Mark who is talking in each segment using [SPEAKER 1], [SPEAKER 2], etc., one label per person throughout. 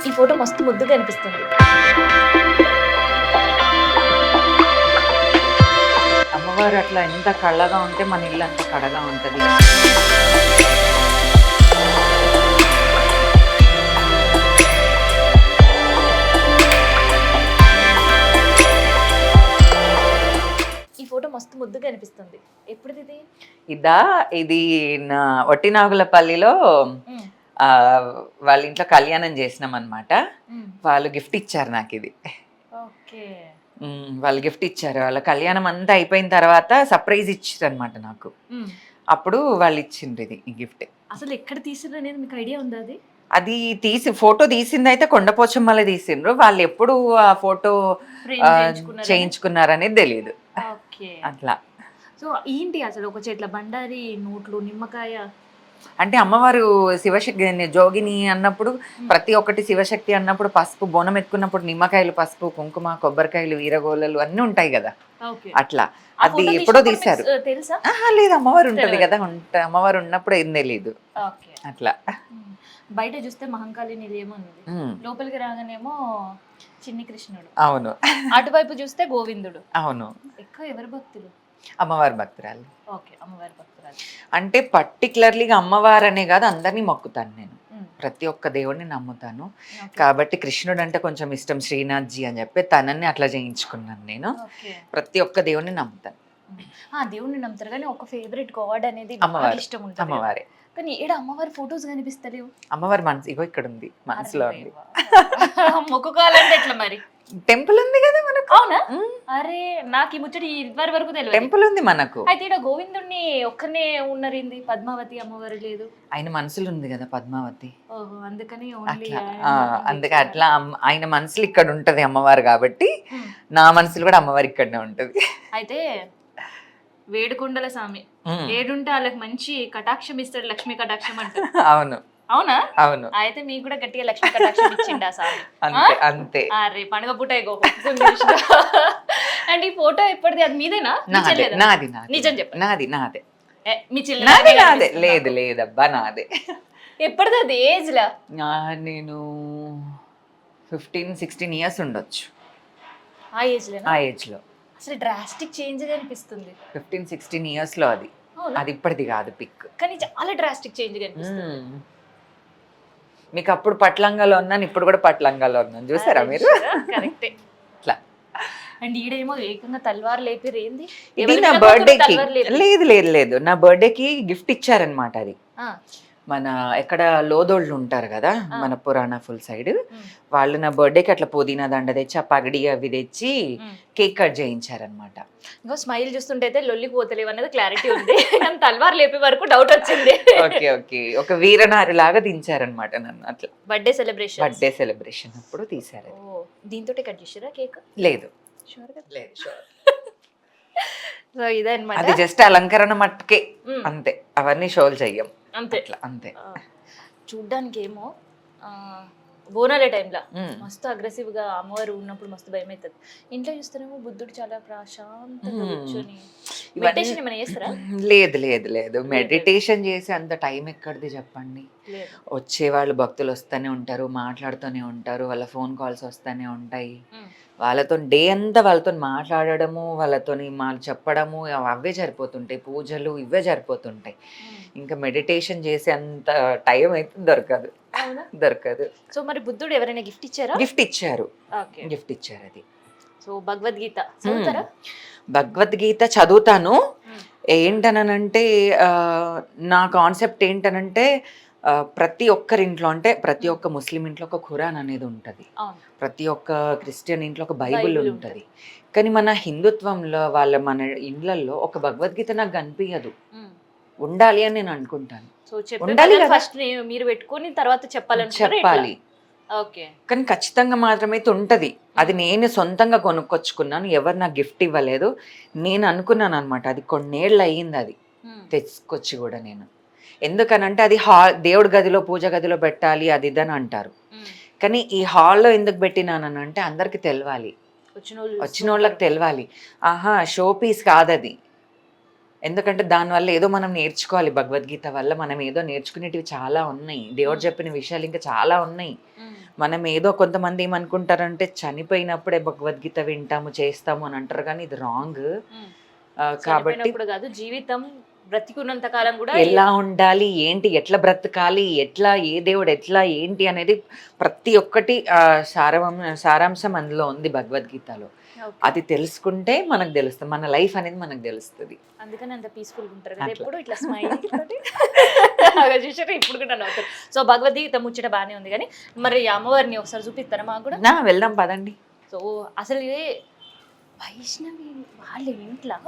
[SPEAKER 1] ఈ ఫోటో మస్తు ముద్దుగా అనిపిస్తుంది.
[SPEAKER 2] అమ్మవారు అట్లా ఎంత కళ్ళగా ఉంటే మన ఇల్లు అంత కడగా ఉంటది.
[SPEAKER 1] ఈ ఫోటో మస్తు ముద్దుగా అనిపిస్తుంది. ఎప్పుడుది?
[SPEAKER 2] ఇది నా ఒట్టినాగులపల్లిలో
[SPEAKER 1] హ్మ్.
[SPEAKER 2] వాళ్ళ ఇంట్లో కళ్యాణం చేసినాం అనమాట.
[SPEAKER 1] హ్మ్.
[SPEAKER 2] వాళ్ళు గిఫ్ట్ ఇచ్చారు నాకు ఇది.
[SPEAKER 1] ఓకే.
[SPEAKER 2] వాళ్ళు గిఫ్ట్ ఇచ్చారు. వాళ్ళ కళ్యాణం అంతా అయిపోయిన తర్వాత సర్ప్రైజ్ ఇచ్చారు అనమాట నాకు.
[SPEAKER 1] హ్మ్.
[SPEAKER 2] అప్పుడు వాళ్ళు ఇచ్చిండ్రు ఇది ఈ గిఫ్ట్.
[SPEAKER 1] అసలు ఎక్కడ తీసిర్రు అనేది మీకు ఐడియా ఉందా అది?
[SPEAKER 2] అది ఫోటో తీసింది అయితే కొండపోచమ్మలే తీసిండ్రు. వాళ్ళు ఎప్పుడు ఆ ఫోటో
[SPEAKER 1] ఫ్రేమ్ చేయించుకున్నారని?
[SPEAKER 2] చేయించుకున్నారనేది తెలియదు.
[SPEAKER 1] ఓకే.
[SPEAKER 2] అట్లా.
[SPEAKER 1] సో ఏంటి అసలు ఒక చెట్ల బండారి, నోట్లు, నిమ్మకాయ?
[SPEAKER 2] అంటే అమ్మవారు శివశక్తి జోగిని అన్నప్పుడు ప్రతి ఒక్కటి శివశక్తి అన్నప్పుడు పసుపు బోనం ఎత్తుకున్నప్పుడు నిమ్మకాయలు, పసుపు, కుంకుమ, కొబ్బరికాయలు, వీరగోళలు అన్నీ ఉంటాయి కదా.
[SPEAKER 1] ఓకే.
[SPEAKER 2] అట్లా
[SPEAKER 1] ఆ
[SPEAKER 2] అది
[SPEAKER 1] ఫోటో
[SPEAKER 2] ఎప్పుడో
[SPEAKER 1] తీసినప్పుడు
[SPEAKER 2] తీశారు.
[SPEAKER 1] మీకు తెలుసా?
[SPEAKER 2] లేదు, అమ్మవారు ఉంటది
[SPEAKER 1] తెలవదు.
[SPEAKER 2] కదా. అమ్మవారు ఉన్నప్పుడు ఏం తెలీదు.
[SPEAKER 1] ఓకే.
[SPEAKER 2] అట్లా.
[SPEAKER 1] బయట చూస్తే మహంకాళి నిలయం ఉంది.
[SPEAKER 2] ఉమ్,
[SPEAKER 1] లోపలికి రాగానేమో చిన్ని కృష్ణుడు.
[SPEAKER 2] అవును.
[SPEAKER 1] అటువైపు చూస్తే గోవిందుడు.
[SPEAKER 2] అవును.
[SPEAKER 1] ఎక్కువ ఎవరు భక్తులు?
[SPEAKER 2] అమ్మవారి భక్తురాలు.
[SPEAKER 1] ఓకే, అమ్మవారి భక్తురాలు.
[SPEAKER 2] అంటే పర్టికులర్లీగా అమ్మవారు అనే కాదు, అందరినీ మొక్కుతాను నేను.
[SPEAKER 1] ఉమ్.
[SPEAKER 2] ప్రతి ఒక్క దేవుడిని నమ్ముతాను.
[SPEAKER 1] ఓకే.
[SPEAKER 2] కాబట్టి కృష్ణుడు అంటే కొంచెం ఇష్టం, శ్రీనాథ్జీ అని చెప్పి తనని అట్లా చేయించుకున్నాను నేను.
[SPEAKER 1] ఓకే.
[SPEAKER 2] ప్రతి ఒక్క దేవుడిని నమ్ముతాను.
[SPEAKER 1] దేవుణ్ణి నమ్ముతారు కానీ ఒక ఫేవరెట్ గాడ్ అనేది
[SPEAKER 2] అమ్మవారు.
[SPEAKER 1] బాగా ఇష్టం ఉంటుంది కదా.
[SPEAKER 2] అమ్మవారే.
[SPEAKER 1] కానీ ఈడ అమ్మవారి ఫోటోస్ కనిపిస్తలేవు.
[SPEAKER 2] అమ్మవారి మనసు ఇగో ఇక్కడ ఉంది, మనసులో ఉంది.
[SPEAKER 1] మొక్కుకోవాలంటే ఎట్లా మరి?
[SPEAKER 2] టెంపుల్ ఉంది కదా మనకు.
[SPEAKER 1] అవునా? అరే, నాకు ఈ ముచ్చటి ఇదివరి వరకు తెలియదు.
[SPEAKER 2] టెంపుల్ ఉంది మనకు.
[SPEAKER 1] అయితే ఈడ గోవిందుడిని ఒక్కనే ఉన్నరింది, పద్మావతి అమ్మవారు లేదు.
[SPEAKER 2] ఆయన మనసులో ఉంది కదా పద్మావతి.
[SPEAKER 1] ఓహో, అందుకని ఓన్లీ
[SPEAKER 2] అట్లా అందుకే అట్లా ఆయన మనసులో ఇక్కడ ఉంటది అమ్మవారు కాబట్టి నా మనసులో కూడా అమ్మవారి ఇక్కడనే ఉంటది.
[SPEAKER 1] అయితే వేడుకొండల స్వామి ఏడుంటే వాళ్ళకి మంచి కటాక్షం ఇస్తాడు, లక్ష్మీ కటాక్షం అంటారు.
[SPEAKER 2] అవును.
[SPEAKER 1] అవునా?
[SPEAKER 2] అవును.
[SPEAKER 1] అయితే మీకు కూడా గట్టిగా లక్ష్మీ కటాక్షం ఇచ్చిండా స్వామి?
[SPEAKER 2] అంతే అంతే.
[SPEAKER 1] అరే, పండుగ పూట అండ్ ఈ ఫోటో ఎప్పటిది? అది మీదేనా?
[SPEAKER 2] నాది నాది
[SPEAKER 1] నిజం చెప్పు.
[SPEAKER 2] నాదే
[SPEAKER 1] మీ చెల్లి
[SPEAKER 2] నాదే నాదే. లేదు లేదబ్బా, నాదే.
[SPEAKER 1] ఎప్పటిది అది? ఏజ్ లా
[SPEAKER 2] నేను 15-16 ఇయర్స్ ఉండొచ్చు.
[SPEAKER 1] ఆ ఏజ్ లో?
[SPEAKER 2] ఆ ఏజ్ లో
[SPEAKER 1] అసలు డ్రాస్టిక్ చేంజ్ కనిపిస్తుంది.
[SPEAKER 2] 15-16 ఇయర్స్ లో అది. అది ఇప్పటిది కాదు పిక్.
[SPEAKER 1] కానీ చాలా డ్రాస్టిక్ చేంజ్ కనిపిస్తుంది.
[SPEAKER 2] మీకు అప్పుడు పట్లంగాలో ఉన్నాను, ఇప్పుడు కూడా పట్లంగాలో ఉన్నాను. చూసారా మీరు?
[SPEAKER 1] కరెక్టే.
[SPEAKER 2] అట్లా.
[SPEAKER 1] అండ్ ఈడేమో ఏకంగా తల్వార్ లేపి రేంది?
[SPEAKER 2] ఇది నా బర్త్డేకి. లేదు లేదు లేదు, నా బర్త్డేకి గిఫ్ట్ ఇచ్చారనమాట. అది మన ఎక్కడ లోదోళ్ళు ఉంటారు కదా మన పురాణ ఫుల్ సైడ్, వాళ్ళు నా బర్త్డేకి అట్లా పుదీనా దండ తెచ్చి ఆ పగడి అవి తెచ్చి కేక్ కట్ చేయించారనమాట.
[SPEAKER 1] ఇంకో స్మైల్ చూస్తుంటే అయితే లొల్లికి పోతలేవు అనేది క్లారిటీ ఉంది. తల్వార్ లేపే వరకు డౌట్ వచ్చింది.
[SPEAKER 2] ఓకే ఓకే, ఒక వీరనారి లాగా దించారనమాట నన్ను అట్లా.
[SPEAKER 1] బర్త్డే సెలబ్రేషన్
[SPEAKER 2] అప్పుడు తీసారు.
[SPEAKER 1] దీంతో కట్ చేసారా కేక్?
[SPEAKER 2] లేదు లేదు.
[SPEAKER 1] సో ఇదన్నమాట.
[SPEAKER 2] అది జస్ట్ అలంకరణ మట్టుకే, అంతే. అవన్నీ షోలు చెయ్యం.
[SPEAKER 1] అంతే
[SPEAKER 2] అంతే.
[SPEAKER 1] చూడ్డానికి ఏమో బోనాలే టైంలో మస్తు అగ్రెసివ్ గా అమ్మవారు ఉన్నప్పుడు మస్తు భయం అవుతుంది. ఇంట్లో చూస్తేనేమో బుద్ధుడు చాలా ప్రశాంతంగా కూర్చొని మెడిటేషన్ ఏమైనా చేస్తారా?
[SPEAKER 2] లేదు లేదు లేదు, మెడిటేషన్ చేసే అంత టైం ఎక్కడిది చెప్పండి. వచ్చేవాళ్ళు భక్తులు వస్తూనే ఉంటారు, మాట్లాడుతూనే ఉంటారు, వాళ్ళ ఫోన్ కాల్స్ వస్తూనే ఉంటాయి. వాళ్ళతో డే అంతా వాళ్ళతో మాట్లాడడము, వాళ్ళతో చెప్పడము అవే సరిపోతుంటాయి. పూజలు ఇవే సరిపోతుంటాయి. ఇంకా మెడిటేషన్ చేసే అంత టైం అయితే దొరకదు.
[SPEAKER 1] సో మరి బుద్ధుడు ఎవరైనా గిఫ్ట్ ఇచ్చారా?
[SPEAKER 2] గిఫ్ట్ ఇచ్చారు. అది. సో భగవద్గీత చదువుతాను. ఏంటనంటే నా కాన్సెప్ట్ ఏంటనంటే ప్రతి ఒక్కరింట్లో, అంటే ప్రతి ఒక్క ముస్లిం ఇంట్లో ఒక ఖురాన్ అనేది ఉంటుంది, ప్రతి ఒక్క క్రిస్టియన్ ఇంట్లో ఒక బైబిల్ ఉంటుంది. కానీ మన హిందుత్వంలో మన ఇళ్ళల్లో ఒక భగవద్గీత నాకు కనిపించదు. ఉండాలి అని నేను అనుకుంటాను. ఉండాలి కదా,
[SPEAKER 1] ఫస్ట్ మీరు పెట్టుకొని తర్వాత చెప్పాలి. ఓకే.
[SPEAKER 2] కానీ ఖచ్చితంగా మాత్రమైతే ఉంటది. అది నేను సొంతంగా కొనుక్కొచ్చుకున్నాను, ఎవరు నాకు గిఫ్ట్ ఇవ్వలేదు. నేను అనుకున్నాను అనమాట. అది కొన్నేళ్ళు అయ్యింది అది తెచ్చుకొచ్చి కూడా. నేను ఎందుకనంటే అది దేవుడి గదిలో, పూజ గదిలో పెట్టాలి అది ఇదని అంటారు. కానీ ఈ హాల్లో ఎందుకు పెట్టినానంటే అందరికి తెలవాలి, వచ్చిన వాళ్ళకి తెలవాలి. ఆహా, షో పీస్ కాదది. ఎందుకంటే దానివల్ల ఏదో మనం నేర్చుకోవాలి. భగవద్గీత వల్ల మనం ఏదో నేర్చుకునేటివి చాలా ఉన్నాయి. దేవుడు చెప్పిన విషయాలు ఇంకా చాలా ఉన్నాయి. మనం ఏదో కొంతమంది ఏమనుకుంటారంటే చనిపోయినప్పుడే భగవద్గీత వింటాము చేస్తాము అని అంటారు, కానీ ఇది రాంగ్. కాబట్టి
[SPEAKER 1] కాదు, జీవితం బ్రతికున్నంత కాలం కూడా
[SPEAKER 2] ఎలా ఉండాలి, ఏంటి, ఎట్లా బ్రతకాలి, ఎట్లా ఏ దేవుడు ఎట్లా ఏంటి అనేది ప్రతి ఒక్కటి సారాంశం అందులో ఉంది భగవద్గీతలో. అది తెలుసుకుంటే మనకు తెలుస్తుంది, మన లైఫ్ అనేది మనకు తెలుస్తుంది.
[SPEAKER 1] అందుకని అంత పీస్ఫుల్ ఉంటారు కదా ఎప్పుడు ఇట్లా స్మైల్ చూసారు ఇప్పుడు కూడా నవ్వుతారు. సో భగవద్గీత ముచ్చట బాగానే ఉంది, కానీ మరి అమ్మవారిని ఒకసారి చూపిస్తారా మాకు కూడా?
[SPEAKER 2] వెళ్దాం పదండి.
[SPEAKER 1] సో అసలు ఇదే వైష్ణవి వాళ్ళ ఇంట్లో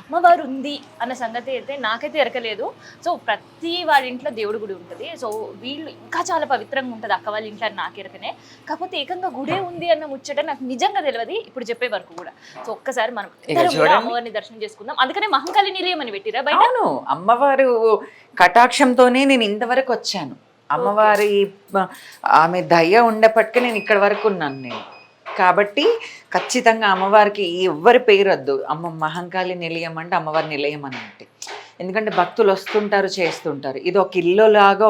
[SPEAKER 1] అమ్మవారు ఉంది అన్న సంగతి అయితే నాకైతే ఎరకలేదు. సో ప్రతి వాళ్ళ ఇంట్లో దేవుడి గుడి ఉంటుంది. సో వీళ్ళు ఇంకా చాలా పవిత్రంగా ఉంటుంది అక్క వాళ్ళ ఇంట్లో అని నాకు ఎరకనే. కాకపోతే ఏకంగా గుడే ఉంది అన్న ముచ్చట నాకు నిజంగా తెలియదు ఇప్పుడు చెప్పే వరకు కూడా. సో ఒక్కసారి మనం అమ్మవారిని దర్శనం చేసుకుందాం. అందుకనే మహంకాళి నిలయం అని పెట్టిరా బయట.
[SPEAKER 2] అవును, అమ్మవారు కటాక్షంతోనే నేను ఇంతవరకు వచ్చాను. అమ్మవారి ఆమె దయ ఉండేపట్టుకే నేను ఇక్కడ వరకు ఉన్నాను నేను. కాబట్టి ఖచ్చితంగా అమ్మవారికి ఎవ్వరి పేరు వద్దు. అమ్మ మహంకాళి నిలయం అంటే అమ్మవారి నిలయం అని అంటే, ఎందుకంటే భక్తులు వస్తుంటారు చేస్తుంటారు. ఇది ఒక ఇల్లు లాగా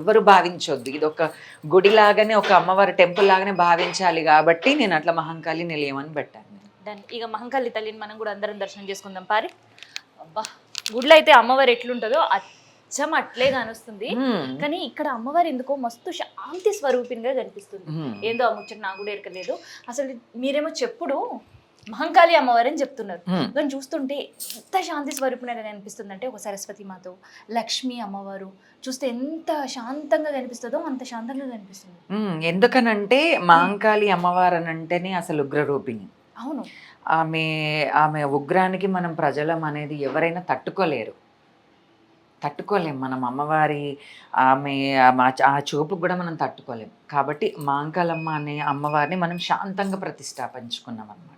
[SPEAKER 2] ఎవరు భావించొద్దు. ఇది ఒక గుడి లాగానే, ఒక అమ్మవారి టెంపుల్ లాగానే భావించాలి. కాబట్టి నేను అట్లా మహంకాళి నిలయం అని పెట్టాను.
[SPEAKER 1] ఇక మహంకాళి తల్లిని మనం కూడా అందరం దర్శనం చేసుకుందాం పారి. అబ్బా, గుడిలో అయితే అమ్మవారు ఎట్లుంటుందో అచ్చం అట్లే కానొస్తుంది. కానీ ఇక్కడ అమ్మవారు ఎందుకో మస్తు శాంతి స్వరూపినిగా కనిపిస్తుంది. ఏందో ఆ ముచ్చట నాకు కూడా ఎరకలేదు. అసలు మీరేమో చెప్పుడు మహంకాళి అమ్మవారు అని చెప్తున్నారు, కానీ చూస్తుంటే ఎంత శాంతి స్వరూపినిగా కనిపిస్తుంది అంటే, ఒక సరస్వతి మాత, లక్ష్మి అమ్మవారు చూస్తే ఎంత శాంతంగా కనిపిస్తుందో అంత శాంతంగా కనిపిస్తుంది.
[SPEAKER 2] ఎందుకనంటే మహంకాళి అమ్మవారు అని అంటేనే అసలు ఉగ్రరూపిణి.
[SPEAKER 1] అవును,
[SPEAKER 2] ఆమె ఉగ్రానికి మనం ప్రజలం అనేది ఎవరైనా తట్టుకోలేము. మనం అమ్మవారి ఆ చూపు కూడా మనం తట్టుకోలేం. కాబట్టి మహంకాళమ్మ అనే అమ్మవారిని మనం శాంతంగా ప్రతిష్టాపించుకున్నాం అనమాట.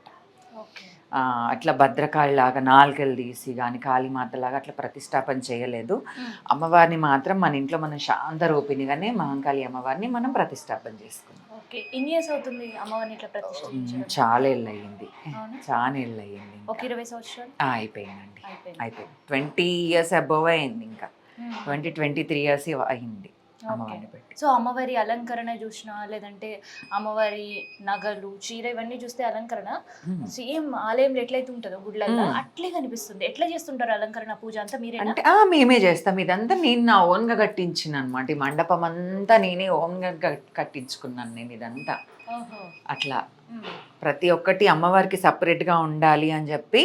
[SPEAKER 2] అట్లా భద్రకాళిలాగా నాలుకలు తీసి కానీ కాళీమాతలాగా అట్లా ప్రతిష్టాపన చేయలేదు. అమ్మవారిని మాత్రం మన ఇంట్లో మనం శాంత రూపిణిగానే మహంకాళి అమ్మవారిని మనం ప్రతిష్టాపన చేసుకున్నాం. చాలా ఏళ్ళు అయ్యింది, చాలా ఏళ్ళు అయ్యింది.
[SPEAKER 1] 20 సంవత్సరాలు
[SPEAKER 2] అయిపోయిందండి, అయిపోయింది. 20 years అబోవ్ అయింది. ఇంకా 23 years అయింది అమ్మవారిని పెట్టి.
[SPEAKER 1] సో అమ్మవారి అలంకరణ చూసినా, లేదంటే అమ్మవారి నగలు, చీర ఇవన్నీ చూస్తే అలంకరణ సేమ్ ఆలయంలో ఎట్లయితే ఉంటుందో గుడ్లలో అట్లే కనిపిస్తుంది. ఎట్లా చేస్తుంటారు అలంకరణ, పూజ అంతా మీరే?
[SPEAKER 2] అంటే మేమే చేస్తాం. ఇదంతా నేను నా ఓన్ గా కట్టించిన అనమాట. ఈ మండపం అంతా నేనే ఓన్ గా కట్టించుకున్నాను నేను ఇదంతా. అట్లా ప్రతి ఒక్కటి అమ్మవారికి సపరేట్ గా ఉండాలి అని చెప్పి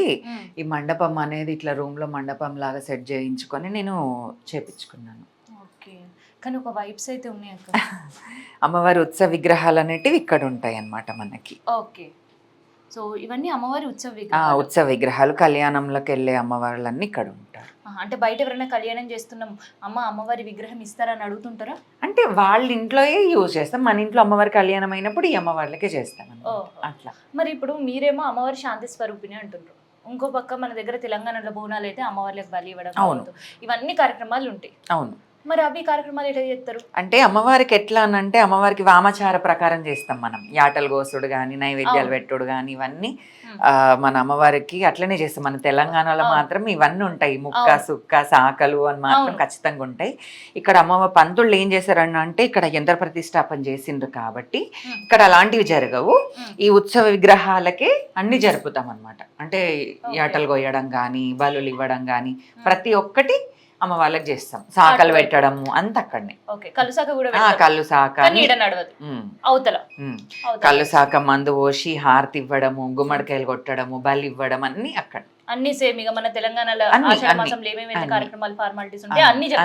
[SPEAKER 2] ఈ మండపం అనేది ఇట్లా రూమ్ లో మండపం లాగా సెట్ చేయించుకొని నేను చేపించుకున్నాను.
[SPEAKER 1] కానీ ఒక వైబ్స్ అయితే ఉన్నాయి అక్క.
[SPEAKER 2] అమ్మవారి ఉత్సవ విగ్రహాలు అనేటివి ఇక్కడ ఉంటాయి అన్నమాట మనకి.
[SPEAKER 1] ఓకే, సో ఇవన్నీ అమ్మవారి
[SPEAKER 2] ఉత్సవ విగ్రహాలు. కళ్యాణంలోకి వెళ్ళే అమ్మవార్లన్నీ ఇక్కడ ఉంటారు.
[SPEAKER 1] అంటే బయట ఎవరైనా కళ్యాణం చేస్తున్నాం అమ్మవారి విగ్రహం ఇస్తారని అడుగుతుంటారా?
[SPEAKER 2] అంటే వాళ్ళ ఇంట్లో యూజ్ చేస్తాం, మన ఇంట్లో అమ్మవారి కళ్యాణం అయినప్పుడు ఈ అమ్మవార్లకే చేస్తాం అట్లా.
[SPEAKER 1] మరి ఇప్పుడు మీరేమో అమ్మవారి శాంతి స్వరూపిణి అంటుంటారు, ఇంకో పక్క మన దగ్గర తెలంగాణలో బోనాలు అయితే అమ్మవార్లకు బలి ఇవ్వడం, ఇవన్నీ కార్యక్రమాలు ఉంటాయి.
[SPEAKER 2] అవును,
[SPEAKER 1] మరి అవి కార్యక్రమాలు ఎట్లా చేస్తారు?
[SPEAKER 2] అంటే అమ్మవారికి ఎట్లా అనంటే, అమ్మవారికి వామాచార ప్రకారం చేస్తాం మనం. యాటలు గోసుడు కానీ, నైవేద్యాలు పెట్టుడు కానీ, ఇవన్నీ మన అమ్మవారికి అట్లనే చేస్తాం. మన తెలంగాణలో మాత్రం ఇవన్నీ ఉంటాయి. ముక్క, సుక్క, సాకలు అని మాత్రం ఖచ్చితంగా ఉంటాయి. ఇక్కడ అమ్మవారి పంతుళ్ళు ఏం చేశారని అంటే, ఇక్కడ యంత్ర ప్రతిష్టాపన చేసిండ్రు కాబట్టి ఇక్కడ అలాంటివి జరగవు. ఈ ఉత్సవ విగ్రహాలకే అన్ని జరుపుతాం అన్నమాట. అంటే యాటలు కొయ్యడం కానీ, బలులు ఇవ్వడం కానీ ప్రతి ఒక్కటి అమ్మ వాళ్ళకి చేస్తాం. సాకలు పెట్టడము అంత అక్కడనే. కళ్ళు సాక, కళ్ళు సాక, మందు పోసి హారతి ఇవ్వడము, గుమ్మడికాయలు కొట్టడము, బలి ఇవ్వడం అన్ని అక్కడ.
[SPEAKER 1] అన్ని సేమ్ ఇక మన తెలంగాణలో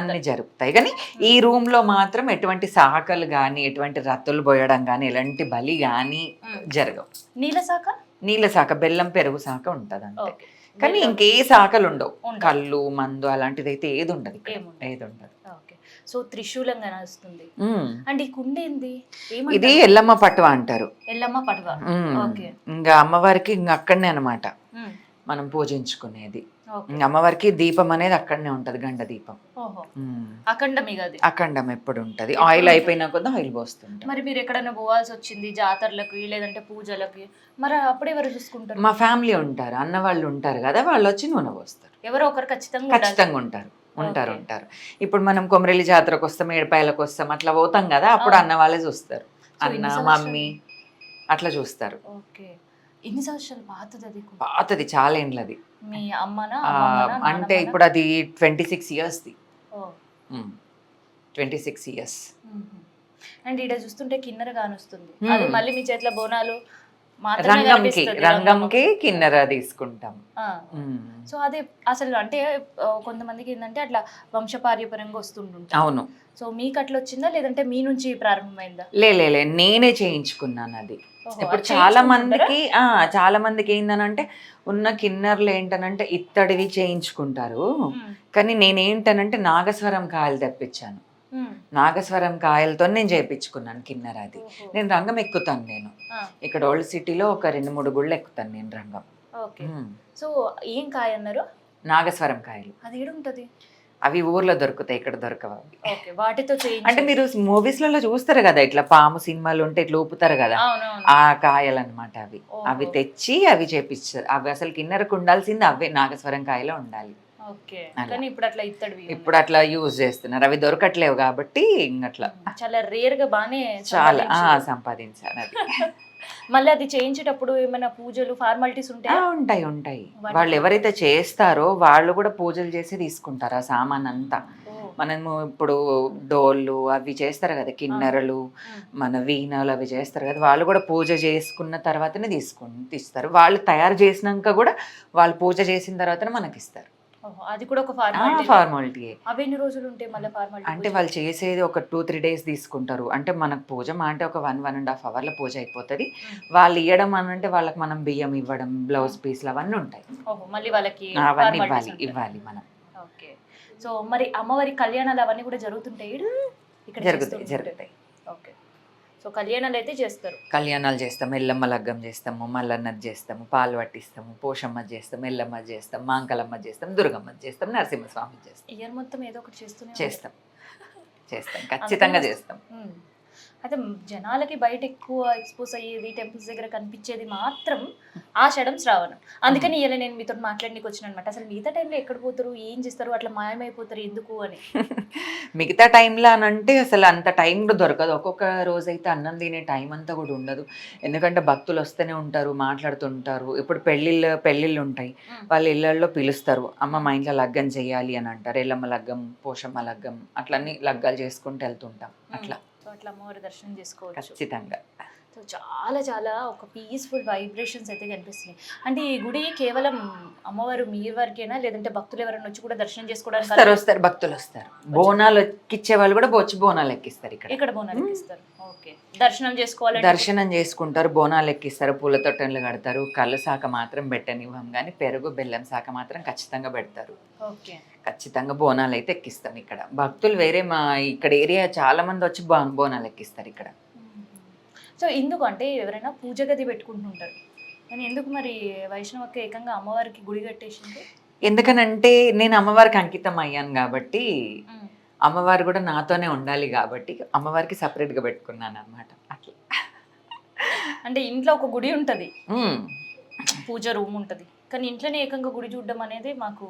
[SPEAKER 2] అన్ని జరుగుతాయి. కానీ ఈ రూమ్ లో మాత్రం ఎటువంటి సాకలు గాని, ఎటువంటి రత్తులు పోయడం గాని, ఎలాంటి బలి గాని జరగవు. నీళ్ళ సాక, బెల్లం పెరుగు సాక ఉంటది అంతే. కానీ ఇంకే శాఖలు ఉండవు. కళ్ళు, మందు అలాంటిది అయితే ఏది ఉండదు, ఏది ఉండదు.
[SPEAKER 1] సో త్రిశూలంగా వస్తుంది. అండ్ ఈ కుండ ఏంది?
[SPEAKER 2] ఇది ఎల్లమ్మ పట్వ అంటారు.
[SPEAKER 1] ఎల్లమ్మ పట్వ.
[SPEAKER 2] ఇంకా అమ్మవారికి ఇంకా అక్కడనే అనమాట మనం పూజించుకునేది. అమ్మవారికి దీపం అనేది అక్కడనే ఉంటది, గండ దీపం. అఖండం ఎప్పుడు ఉంటది. ఆయిల్ అయిపోయినా కొద్ది ఆయిల్ పోస్తుంటాం.
[SPEAKER 1] మరి మీరు ఎక్కడైనా పోవాల్సి వచ్చింది జాతరలకి లేదంటే పూజలకి, మరి అప్పుడు ఎవరు చూసుకుంటారు?
[SPEAKER 2] మా ఫ్యామిలీ ఉంటారు, అన్న వాళ్ళు ఉంటారు కదా, వాళ్ళు వచ్చి నూనె పోస్తారు.
[SPEAKER 1] ఎవరో ఒకరు ఖచ్చితంగా ఉండాలి.
[SPEAKER 2] ఖచ్చితంగా ఉంటారు ఉంటారు
[SPEAKER 1] Okay.
[SPEAKER 2] ఉంటారు. ఇప్పుడు మనం కొమరెల్లి జాతరకు వస్తాం, ఏడుపాయలకు వస్తాం, అట్లా పోతాం కదా, అప్పుడు
[SPEAKER 1] అవును.
[SPEAKER 2] అన్న వాళ్ళే చూస్తారు.
[SPEAKER 1] సో
[SPEAKER 2] అన్న
[SPEAKER 1] ఎన్ని
[SPEAKER 2] మమ్మీ
[SPEAKER 1] సంవత్సరాలు?
[SPEAKER 2] అట్లా చూస్తారు.
[SPEAKER 1] ఓకే. ఎన్ని సంవత్సరాలు పాతది అది కూడా?
[SPEAKER 2] పాతది చాలా ఏండ్లది.
[SPEAKER 1] మీ అమ్మనా, అమ్మమ్మనా,
[SPEAKER 2] అంటే
[SPEAKER 1] నానమ్మనా?
[SPEAKER 2] ఇప్పుడు అది 26 ఇయర్స్ది.
[SPEAKER 1] ఓ.
[SPEAKER 2] 26 ఇయర్స్.
[SPEAKER 1] అండ్ ఈడ చూస్తుంటే కిన్నెర కానొస్తుంది. అది మళ్ళీ మీ చేతిలో బోనాలు మాత్రమే
[SPEAKER 2] రంగంకి
[SPEAKER 1] కనిపిస్తది.
[SPEAKER 2] రంగంకి కిన్నెర తీసుకుంటాం.
[SPEAKER 1] ఆ. సో అది అసలు అంటే కొంతమందికి ఏంటంటే అట్లా వంశపార్యపరంగా వస్తుంటుంటారు.
[SPEAKER 2] అవును.
[SPEAKER 1] సో మీకు అట్లా వచ్చిందా లేదంటే మీ నుంచి ప్రారంభమైందా?
[SPEAKER 2] లే నేనే చేయించుకున్నాను అది.
[SPEAKER 1] ఓహో,
[SPEAKER 2] ఇప్పుడు
[SPEAKER 1] అది
[SPEAKER 2] చాలా
[SPEAKER 1] చేయించుకుంటారా?
[SPEAKER 2] మందికి చాలా మందికి ఏంటనంటే ఉన్న కిన్నర్లు ఏంటనంటే ఇత్తడివి చేయించుకుంటారు. కానీ నేనేంటనంటే నాగస్వరం కాయలు తెప్పించాను. నాగస్వరం కాయలతో నేను చేయించుకున్నాను కిన్నెర అది.
[SPEAKER 1] ఓహో.
[SPEAKER 2] నేను రంగం ఎక్కుతాను. నేను ఇక్కడ ఓల్డ్ సిటీలో ఒక 2-3 గుళ్ళు ఎక్కుతాను నేను రంగం.
[SPEAKER 1] ఓకే. సో ఏం కాయ అన్నారు?
[SPEAKER 2] నాగస్వరం కాయలు.
[SPEAKER 1] అది ఏడు ఉంటది?
[SPEAKER 2] అవి ఊర్లో దొరుకుతాయి, ఇక్కడ దొరకవు అవి.
[SPEAKER 1] ఓకే, వాటితో
[SPEAKER 2] అంటే మీరు మూవీస్లలో చూస్తారు కదా, ఇట్లా పాము సినిమాలు ఉంటే ఇట్లా ఊపుతారు కదా,
[SPEAKER 1] అవునవును.
[SPEAKER 2] ఆ కాయలు అనమాట అవి.
[SPEAKER 1] ఓహో.
[SPEAKER 2] అవి తెచ్చి అవి చేపిస్తారు. అవి అసలు కిన్నెరకు ఉండాల్సింది అవే నాగస్వరం కాయలో ఉండాలి.
[SPEAKER 1] ఓకే.
[SPEAKER 2] అలా.
[SPEAKER 1] కానీ ఇప్పుడు అట్లా ఇత్తడివి
[SPEAKER 2] ఇప్పుడు అట్లా యూజ్ చేస్తున్నారు. అవి దొరకట్లేవు కాబట్టి ఇంకట్లా
[SPEAKER 1] చాలా రేర్ గా బానే
[SPEAKER 2] చాలా
[SPEAKER 1] సంపాదించారు.
[SPEAKER 2] సంపాదించాను అది.
[SPEAKER 1] మళ్ళీ అది చేయించేటప్పుడు ఏమైనా పూజలు ఫార్మాలిటీస్ ఉంటాయా?
[SPEAKER 2] ఉంటాయి ఉంటాయి.
[SPEAKER 1] వాటి
[SPEAKER 2] వాళ్ళు ఎవరైతే చేస్తారో వాళ్ళు కూడా పూజలు చేసి తీసుకుంటారు ఆ సామాన్ అంతా.
[SPEAKER 1] ఓ.
[SPEAKER 2] మనము ఇప్పుడు డోళ్ళు అవి చేస్తారు కదా, కిన్నెరలు,
[SPEAKER 1] ఉమ్.
[SPEAKER 2] మన వీణలు అవి చేస్తారు కదా, వాళ్ళు కూడా పూజ చేసుకున్న తర్వాతనే తీస్తారు. వాళ్ళు తయారు చేసినాక కూడా వాళ్ళు పూజ చేసిన తర్వాతనే మనకి ఇస్తారు.
[SPEAKER 1] ఓహో, అది కూడా ఒక ఫార్మాలిటీ.
[SPEAKER 2] ఫార్మాలిటీ.
[SPEAKER 1] అవి ఎన్ని రోజులు ఉంటాయి మళ్ళీ ఫార్మాలిటీ?
[SPEAKER 2] అంటే వాళ్ళు చేసేది ఒక 2-3 డేస్ తీసుకుంటారు. అంటే మనకు పూజ అంటే ఒక 1-1.5 అవర్ల పూజ అయిపోతుంది. వాళ్ళు ఇవ్వడం అని అంటే వాళ్ళకి మనం బియ్యం ఇవ్వడం, బ్లౌజ్ పీస్లు అవన్నీ ఉంటాయి.
[SPEAKER 1] ఓహో, మళ్ళీ వాళ్ళకి
[SPEAKER 2] అవన్నీ
[SPEAKER 1] formalities ఉంటాయి.
[SPEAKER 2] ఇవ్వాలి మనం.
[SPEAKER 1] ఓకే. సో మరి అమ్మవారి కళ్యాణాలు అవన్నీ కూడా జరుగుతుంటాయి ఈడ? ఇక్కడ
[SPEAKER 2] జరుగుతాయి.
[SPEAKER 1] ఓకే. సో కళ్యాణాలు అయితే చేస్తారు.
[SPEAKER 2] కళ్యాణాలు చేస్తాము, ఎల్లమ్మ లగ్గం చేస్తాము, మల్లన్నది చేస్తాము, పాలు పట్టిస్తాము, పోషమ్మ చేస్తాం, ఎల్లమ్మ చేస్తాం, మాంకలమ్మ చేస్తాం, దుర్గమ్మ చేస్తాం, నరసింహస్వామి చేస్తాం.
[SPEAKER 1] ఇయర్ మొత్తం ఏదో ఒకటి చేస్తూనే
[SPEAKER 2] చేస్తాం ఖచ్చితంగా చేస్తాం.
[SPEAKER 1] అయితే జనాలకి బయట ఎక్కువ ఎక్స్పోజ్ అయ్యేది, టెంపుల్స్ దగ్గర కనిపించేది మాత్రం ఆషాఢం, శ్రావణం. అందుకని ఇలా నేను మీతో మాట్లాడడానికి వచ్చిన అనమాట. అసలు మిగతా టైంలో ఎక్కడ పోతారు, ఏం చేస్తారు, అట్లా మాయమైపోతారు ఎందుకు అని.
[SPEAKER 2] మిగతా టైంలో అని అంటే అసలు అంత టైం కూడా దొరకదు. ఒక్కొక్క రోజైతే అన్నం తినే టైం అంతా కూడా ఉండదు. ఎందుకంటే భక్తులు వస్తూనే ఉంటారు, మాట్లాడుతుంటారు. ఇప్పుడు పెళ్ళిళ్ళు ఉంటాయి, వాళ్ళ ఇళ్ళల్లో పిలుస్తారు, అమ్మ మా ఇంట్లో లగ్గం చేయాలి అని అంటారు. ఎల్లమ్మ లగ్గం, పోషమ్మ లగ్గం, అట్లన్నీ లగ్గాలు చేసుకుంటూ వెళ్తుంటాం.
[SPEAKER 1] అట్లా అమ్మవారి దర్శనం చేసుకోవచ్చు
[SPEAKER 2] ఖచ్చితంగా.
[SPEAKER 1] సో చాలా చాలా ఒక పీస్ఫుల్ వైబ్రేషన్స్ అయితే కనిపిస్తున్నాయి. అంటే ఈ గుడి కేవలం అమ్మవారు మీ వరకేనా లేదంటే భక్తులు ఎవరైనా వచ్చి కూడా దర్శనం చేసుకోవడానికి
[SPEAKER 2] వస్తారు భక్తులు వస్తారు. బోనాలు ఎక్కిచ్చే వాళ్ళు కూడా వచ్చి బోనాలు ఎక్కిస్తారు ఇక్కడ
[SPEAKER 1] బోనాలు ఎక్కిస్తారు. ఓకే. దర్శనం చేసుకోవాలి,
[SPEAKER 2] దర్శనం చేసుకుంటారు, బోనాలు ఎక్కిస్తారు, పూల తొట్టెలు కడతారు. కళ్ళు శాఖ మాత్రం పెట్టనివ్వం, కానీ పెరుగు బెల్లం శాఖ మాత్రం ఖచ్చితంగా పెడతారు.
[SPEAKER 1] ఓకే.
[SPEAKER 2] ఖచ్చితంగా బోనాలు అయితే ఎక్కిస్తాం ఇక్కడ. భక్తులు వేరే మా ఇక్కడ ఏరియా చాలా మంది వచ్చి బోనాలు ఎక్కిస్తారు ఇక్కడ.
[SPEAKER 1] సో ఎందుకు అంటే ఎవరైనా పూజ గది పెట్టుకుంటుంటారు, కానీ ఎందుకు మరి వైష్ణవక్క ఏకంగా అమ్మవారికి గుడి కట్టేసింది?
[SPEAKER 2] ఎందుకనంటే నేను అమ్మవారికి అంకితం అయ్యాను కాబట్టి, అమ్మవారు కూడా నాతోనే ఉండాలి కాబట్టి అమ్మవారికి సపరేట్గా పెట్టుకున్నాను అనమాట. అట్లా
[SPEAKER 1] అంటే ఇంట్లో ఒక గుడి ఉంటుంది, పూజ రూమ్ ఉంటుంది, కానీ ఇంట్లోనే ఏకంగా గుడి చూడడం అనేది మాకు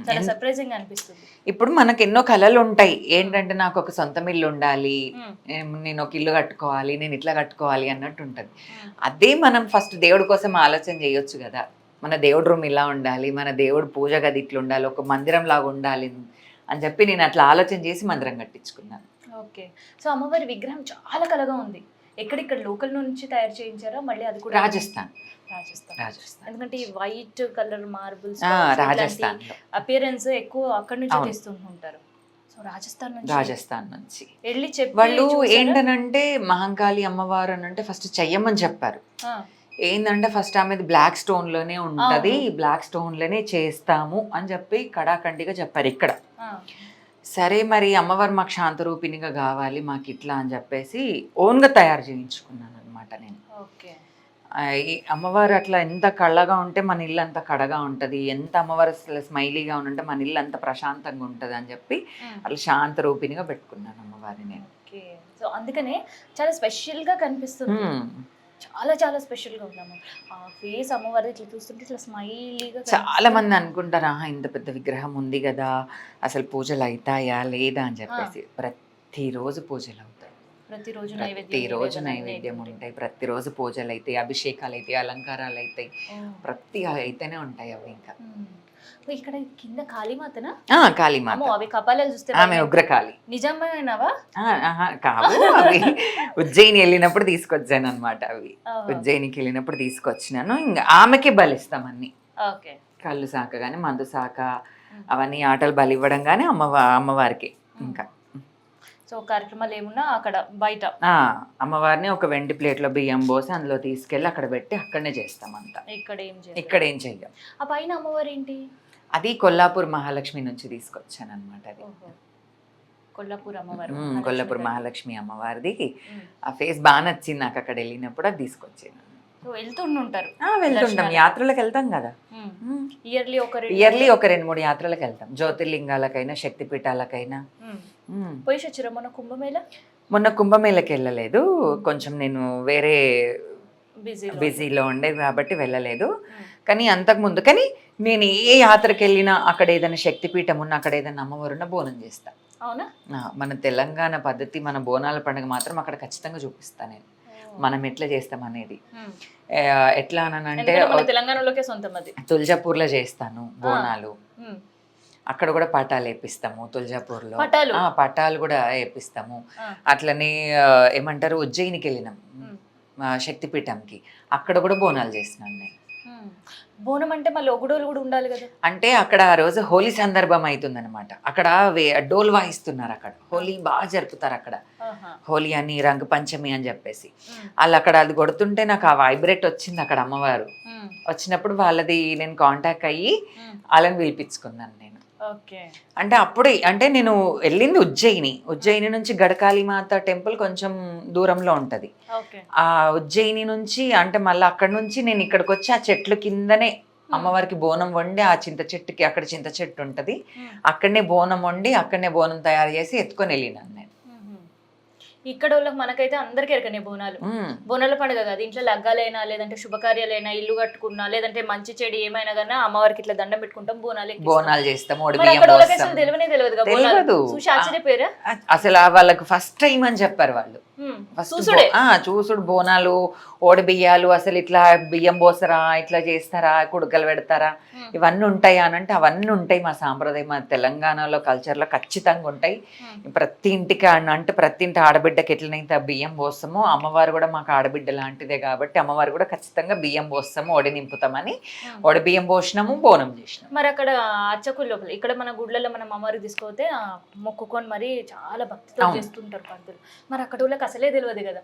[SPEAKER 1] చాలా సర్ప్రైజింగ్ అనిపిస్తుంది.
[SPEAKER 2] ఇప్పుడు మనకు ఎన్నో కళలు ఉంటాయి. ఏంటంటే నాకు ఒక సొంతం ఇల్లు ఉండాలి, నేను ఒక ఇల్లు కట్టుకోవాలి, నేను ఇట్లా కట్టుకోవాలి అన్నట్టు ఉంటుంది. అదే మనం ఫస్ట్ దేవుడి కోసం ఆలోచన చేయొచ్చు కదా. మన దేవుడి రూమ్ ఇలా ఉండాలి, మన దేవుడు పూజ గది ఇట్లా ఉండాలి, ఒక మందిరం లాగా ఉండాలి అని చెప్పి నేను అట్లా ఆలోచన చేసి మందిరం కట్టించుకున్నాను.
[SPEAKER 1] ఓకే. సో అమ్మవారి విగ్రహం చాలా కలగా ఉంది. ఎక్కడిక్కడ లోకల్ నుంచి తయారు చేయించారా? మళ్ళీ అది కూడా
[SPEAKER 2] రాజస్థాన్.
[SPEAKER 1] ఎందుకంటే ఈ white colour marbles
[SPEAKER 2] Rajasthan
[SPEAKER 1] appearance ఎక్కువ అక్కడ నుంచి తెస్తుంటారు. సో రాజస్థాన్ నుంచి
[SPEAKER 2] వెళ్ళి చెప్పి వాళ్ళు ఏంటనంటే మహంకాళి అమ్మవారు అని అంటే ఫస్ట్ చెయ్యమని చెప్పారు. ఏంటంటే ఫస్ట్ ఆమె బ్లాక్ స్టోన్ లోనే ఉంటది, బ్లాక్ స్టోన్ లోనే చేస్తాము అని చెప్పి కడాఖండిగా చెప్పారు ఇక్కడ. సరే మరి అమ్మవారు మాకు శాంతరూపిణిగా కావాలి, మాకు ఇట్లా అని చెప్పేసి ఓన్గా తయారు చేయించుకున్నాను అనమాట నేను. అమ్మవారు అట్లా ఎంత కళ్ళగా ఉంటే మన ఇల్లు అంత కడగా ఉంటుంది, ఎంత అమ్మవారు స్మైలీగా ఉంటే మన ఇల్లు అంత ప్రశాంతంగా ఉంటుంది అని చెప్పి అట్లా శాంతరూపిణిగా పెట్టుకున్నాను అమ్మవారిని నేను.
[SPEAKER 1] సో అందుకనే చాలా స్పెషల్గా కనిపిస్తుంది. చాలా చాలా స్పెషల్గా ఉందమ్మ. ఆ ఫేస్ అమ్మవారిది ఇట్లా చూస్తుంటే ఇట్లా స్మైలీగా
[SPEAKER 2] చాలా మంది అనుకుంటారు, ఆహా ఇంత పెద్ద విగ్రహం ఉంది కదా, అసలు పూజలు అవుతాయా లేదా అని చెప్పేసి. ప్రతిరోజు పూజలు అవుతాయి,
[SPEAKER 1] ప్రతిరోజు
[SPEAKER 2] ప్రతిరోజు నైవేద్యం ఉంటాయి, ప్రతిరోజు పూజలు అవుతాయి, అభిషేకాలు అవుతాయి, అలంకారాలు అవుతాయి, ప్రతి అయితేనే ఉంటాయి అవి. ఇంకా
[SPEAKER 1] ఇక్కడ కింద కాళీమాతనా?
[SPEAKER 2] కాళీమాత.
[SPEAKER 1] అవి కపాలాలు చూస్తే
[SPEAKER 2] ఆమె ఉగ్రకాళి.
[SPEAKER 1] నిజమేనావా?
[SPEAKER 2] కావు, అవి ఉజ్జయిని వెళ్ళినప్పుడు తీసుకొచ్చాను అనమాట. అవి ఉజ్జయినికి వెళ్ళినప్పుడు తీసుకొచ్చినాను. ఇంకా ఆమెకి బలిస్తాం అన్ని. కళ్ళు శాఖ కానీ మందు శాఖ అవన్నీ ఆటలు బలి ఇవ్వడం కానీ అమ్మవారికి. ఇంకా
[SPEAKER 1] సో కార్యక్రమాలు ఏమున్నా అక్కడ బయట
[SPEAKER 2] అమ్మవారిని ఒక వెండి ప్లేట్లో బియ్యం పోసి అందులో తీసుకెళ్ళి అక్కడ పెట్టి అక్కడనే చేస్తాం అంతా. ఇక్కడ ఏం చెయ్యం.
[SPEAKER 1] ఆ పైన అమ్మవారు ఏంటి?
[SPEAKER 2] అది కొల్లాపూర్ మహాలక్ష్మి నుంచి తీసుకొచ్చాను అనమాట. అది
[SPEAKER 1] కొల్లాపూర్ అమ్మవారు,
[SPEAKER 2] కొల్లాపూర్ మహాలక్ష్మి అమ్మవారిది. ఆ ఫేస్ బాగా నచ్చింది నాకు అక్కడ వెళ్ళినప్పుడు, అది తీసుకొచ్చాను. వెళ్తుంటాం, యాత్రలకు వెళ్తాం కదా.
[SPEAKER 1] ఇయర్లీ
[SPEAKER 2] ఒక 2-3 యాత్రలకు వెళ్తాం, జ్యోతిర్లింగాలకైనా శక్తిపీఠాలకైనా. మొన్న కుంభమేళకి వెళ్ళలేదు, కొంచెం నేను వేరే బిజీలో ఉండేది కాబట్టి వెళ్ళలేదు. కానీ అంతకుముందు కానీ నేను ఏ యాత్రకి వెళ్ళినా అక్కడ ఏదైనా శక్తిపీఠం ఉన్నా, అక్కడ ఏదైనా అమ్మవారున్నా బోనం చేస్తా.
[SPEAKER 1] అవునా?
[SPEAKER 2] మన తెలంగాణ పద్ధతి, మన బోనాల పండుగ మాత్రం అక్కడ ఖచ్చితంగా చూపిస్తాను నేను, మనం ఎట్లా చేస్తాం అనేది. ఎట్లా అనంటే
[SPEAKER 1] తెలంగాణలోకే సొంతం అది.
[SPEAKER 2] తుల్జాపూర్లో చేస్తాను బోనాలు, అక్కడ కూడా పటాలు వేపిస్తాము. తుల్జాపూర్లో పటాలు కూడా వేపిస్తాము. అట్లనే ఏమంటారు, ఉజ్జయినికి వెళ్ళినాం శక్తిపీఠంకి, అక్కడ కూడా బోనాలు చేసినాను నేను.
[SPEAKER 1] బోనం అంటే మళ్ళీ ఒగడోలు కూడా ఉండాలి కదా.
[SPEAKER 2] అంటే అక్కడ ఆ రోజు హోలీ సందర్భం అవుతుంది అనమాట. అక్కడ డోల్ వాయిస్తున్నారు, అక్కడ హోలీ బాగా జరుపుతారు అక్కడ. హోలీ అని, రంగు పంచమి అని చెప్పేసి వాళ్ళు అక్కడ అది కొడుతుంటే నాకు ఆ వైబ్రేట్ వచ్చింది అక్కడ. అమ్మవారు వచ్చినప్పుడు వాళ్ళది నేను కాంటాక్ట్ అయ్యి వాళ్ళని పిలిపించుకున్నాను నేను. అంటే అప్పుడే, అంటే నేను వెళ్ళింది ఉజ్జయిని నుంచి గడకాళీమాత టెంపుల్ కొంచెం దూరంలో ఉంటది. ఆ ఉజ్జయిని నుంచి అంటే మళ్ళీ అక్కడ నుంచి నేను ఇక్కడికి వచ్చి ఆ చెట్లు కిందనే అమ్మవారికి బోనం వండి, ఆ చింత చెట్టుకి, అక్కడ చింత చెట్టు ఉంటది, అక్కడనే బోనం వండి అక్కడనే బోనం తయారు చేసి ఎత్తుకొని వెళ్ళినాను నేను.
[SPEAKER 1] ఇక్కడ వాళ్ళకి మనకైతే అందరికీ ఎరకనే బోనాలు. బోనాల పండుగ కాదు, ఇంట్లో లగ్గాలైనా లేదంటే శుభకార్యాలైనా, ఇల్లు కట్టుకున్నా లేదంటే మంచి చెడు ఏమైనా కానీ అమ్మవారికి ఇట్లా దండం పెట్టుకుంటాం,
[SPEAKER 2] బోనాలు చేస్తాం.
[SPEAKER 1] తెలియదు, ఆశ్చర్యపోయారా?
[SPEAKER 2] అసలు వాళ్ళకి ఫస్ట్ టైం అని చెప్పారు వాళ్ళు. చూసుడు బోనాలు, ఓడి బియ్యాలు, అసలు ఇట్లా బియ్యం పోసరా, ఇట్లా చేస్తారా, కుడుకలు పెడతారా, ఇవన్నీ ఉంటాయా అని అంటే అవన్నీ ఉంటాయి. మా సాంప్రదాయం, మా తెలంగాణలో కల్చర్లో ఖచ్చితంగా ఉంటాయి. ప్రతి ఇంటికి అంటే ప్రతి ఇంటి ఆడబిడ్డకి ఎట్లనైతే బియ్యం పోస్తామో, అమ్మవారు కూడా మాకు ఆడబిడ్డ లాంటిదే కాబట్టి అమ్మవారు కూడా ఖచ్చితంగా బియ్యం పోస్తాము, ఒడి నింపుతామని ఒడి బియ్యం పోసినాము, బోనం చేసినాము.
[SPEAKER 1] మరి అక్కడ అర్చకుల లోపల, ఇక్కడ మన గుడ్లలో మనం అమ్మవారికి తీసుకపోతే మొక్కుకొని మరి చాలా భక్తితో చేస్తుంటారు పంతులు. మరి అక్కడ అసలే తెలియదు కదా,